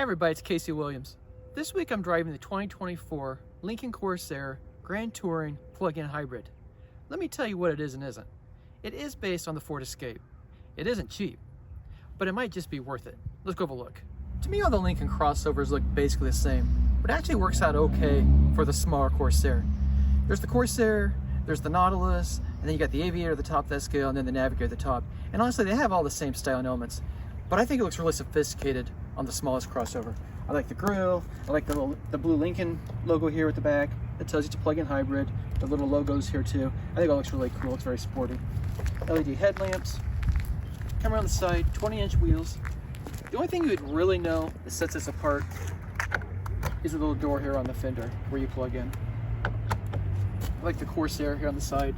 everybody, it's Casey Williams. This week I'm driving the 2024 Lincoln Corsair Grand Touring plug-in hybrid. Let me tell you what it is and isn't. It is based on the Ford Escape. It isn't cheap, but it might just be worth it. Let's go have a look. To me, all the Lincoln crossovers look basically the same, but it actually works out okay for the smaller Corsair. There's the Corsair, there's the Nautilus, and then you got the Aviator at the top of that scale, and then the Navigator at the top. And honestly, they have all the same style and elements, but I think it looks really sophisticated on the smallest crossover. I like the grille, I like the blue Lincoln logo here at the back that tells you it's a plug-in hybrid. The little logos here too. I think it looks really cool, it's very sporty. LED headlamps, come around the side, 20-inch wheels. The only thing you would really know that sets this apart is the little door here on the fender where you plug in. I like the Corsair here on the side.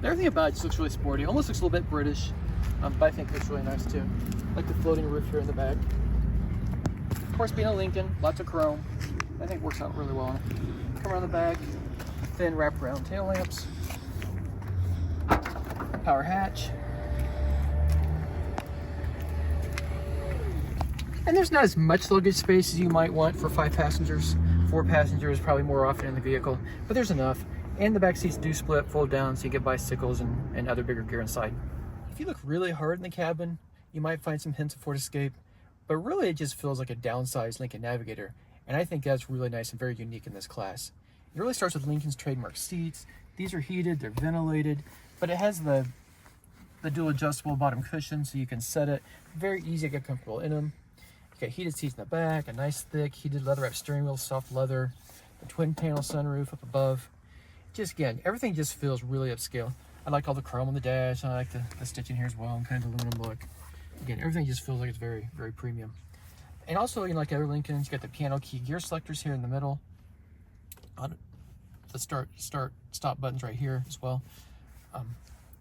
Everything about it just looks really sporty, almost looks a little bit British, but I think it looks really nice too. I like the floating roof here in the back. Of course, being a Lincoln, lots of chrome. I think it works out really well on it. Come around the back, thin wraparound tail lamps, power hatch. And there's not as much luggage space as you might want for 5 passengers. 4 passengers probably more often in the vehicle, but there's enough. And the back seats do split, fold down, so you get bicycles and other bigger gear inside. If you look really hard in the cabin, you might find some hints of Ford Escape, but really it just feels like a downsized Lincoln Navigator, and I think that's really nice and very unique in this class. It really starts with Lincoln's trademark seats. These are heated, they're ventilated, but it has the dual adjustable bottom cushion, so you can set it. Very easy to get comfortable in them. You got heated seats in the back, a nice thick heated leather-wrapped steering wheel, soft leather, the twin panel sunroof up above. Just again, everything just feels really upscale. I like all the chrome on the dash, and I like the stitching here as well, and kind of the aluminum look. Again, everything just feels like it's very, very premium. And also, like other Lincolns, you got the piano key gear selectors here in the middle. The start, stop buttons right here as well.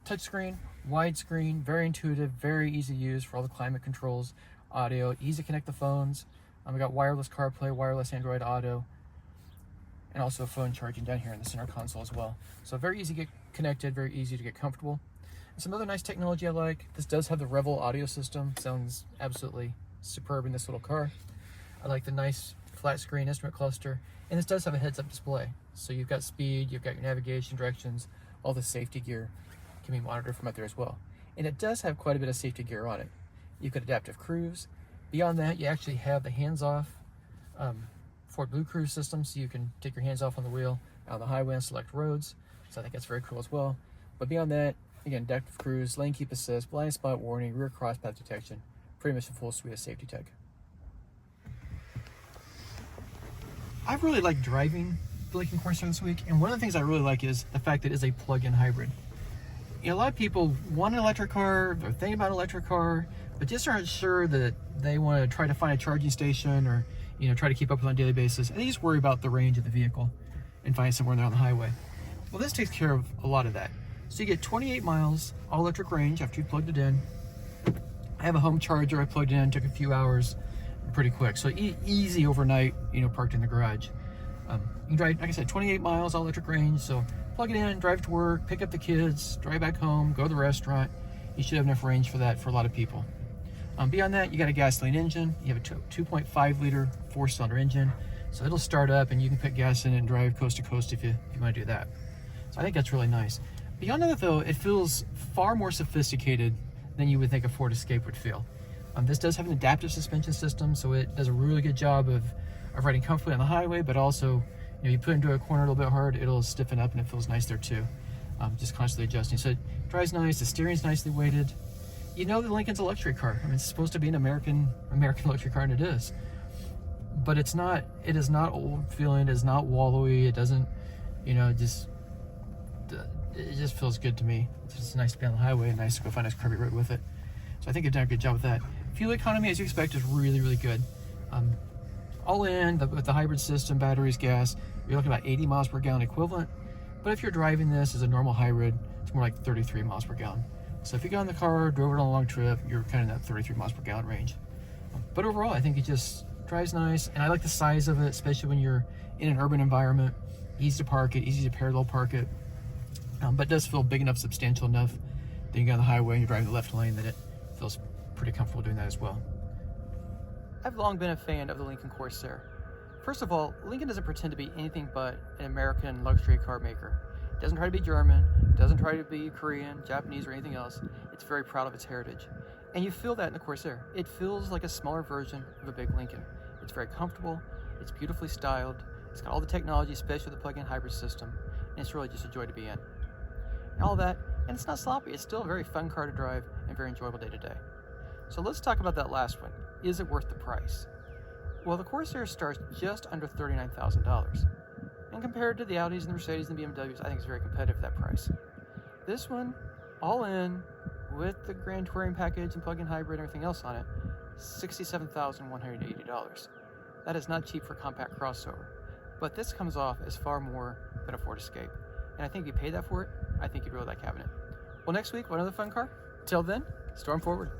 Touchscreen, widescreen, very intuitive, very easy to use for all the climate controls, audio, easy to connect the phones. We got wireless CarPlay, wireless Android Auto, and also phone charging down here in the center console as well. So very easy to get connected, very easy to get comfortable. And some other nice technology I like. This does have the Revel audio system. Sounds absolutely superb in this little car. I like the nice flat screen instrument cluster. And this does have a heads-up display. So you've got speed, you've got your navigation, directions, all the safety gear can be monitored from up there as well. And it does have quite a bit of safety gear on it. You've got adaptive cruise. Beyond that, you actually have the hands-off Ford Blue Cruise system, so you can take your hands off on the wheel out on the highway and select roads. So I think that's very cool as well. But beyond that, again, adaptive cruise, lane keep assist, blind spot warning, rear cross path detection, pretty much a full suite of safety tech. I really like driving the Lincoln Corsair this week, and one of the things I really like is the fact that it is a plug-in hybrid. You know, a lot of people want an electric car, they're thinking about an electric car, but just aren't sure that they want to try to find a charging station or, you know, try to keep up with it on a daily basis, and they just worry about the range of the vehicle and find somewhere there on the highway. Well, this takes care of a lot of that. So you get 28 miles all electric range after you plugged it in. I have a home charger. I plugged it in, took a few hours, pretty quick. So easy overnight, you know, parked in the garage. You can drive, like I said, 28 miles all electric range. So plug it in, drive to work, pick up the kids, drive back home, go to the restaurant. You should have enough range for that for a lot of people. Beyond that, you got a gasoline engine. You have a 2.5 liter 4-cylinder engine. So it'll start up and you can put gas in it and drive coast to coast if you want to do that. So I think that's really nice. Beyond that though, it feels far more sophisticated than you would think a Ford Escape would feel. This does have an adaptive suspension system, so it does a really good job of riding comfortably on the highway, but also, you know, you put it into a corner a little bit hard, it'll stiffen up and it feels nice there too. Just constantly adjusting. So it drives nice, the steering's nicely weighted. You know the Lincoln's a luxury car. I mean, it's supposed to be an American luxury car, and it is. But it is not old feeling, it is not wallowy, it doesn't, you know, it just feels good to me. It's just nice to be on the highway and nice to go find a nice curvy road with it. So I think you've done a good job with that. Fuel economy, as you expect, is really, really good. All in, with the hybrid system, batteries, gas, you're looking about 80 miles per gallon equivalent. But if you're driving this as a normal hybrid, it's more like 33 miles per gallon. So if you got in the car, drove it on a long trip, you're kind of in that 33 miles per gallon range. But overall, I think it just drives nice, and I like the size of it, especially when you're in an urban environment. Easy to park it, easy to parallel park it. But it does feel big enough, substantial enough that you get on the highway and you're driving the left lane that it feels pretty comfortable doing that as well. I've long been a fan of the Lincoln Corsair. First of all, Lincoln doesn't pretend to be anything but an American luxury car maker. It doesn't try to be German, doesn't try to be Korean, Japanese, or anything else. It's very proud of its heritage. And you feel that in the Corsair. It feels like a smaller version of a big Lincoln. It's very comfortable, it's beautifully styled, it's got all the technology, especially the plug-in hybrid system, and it's really just a joy to be in. And all that, and it's not sloppy, it's still a very fun car to drive and very enjoyable day to day. So let's talk about that last one. Is it worth the price? Well, the Corsair starts just under $39,000. And compared to the Audis and the Mercedes and the BMWs, I think it's very competitive at that price. This one, all in, with the Grand Touring package and plug-in hybrid and everything else on it, $67,180. That is not cheap for a compact crossover. But this comes off as far more than a Ford Escape. And I think if you pay that for it, I think you'd really like having it. Well, next week, one other fun car. Till then, storm forward.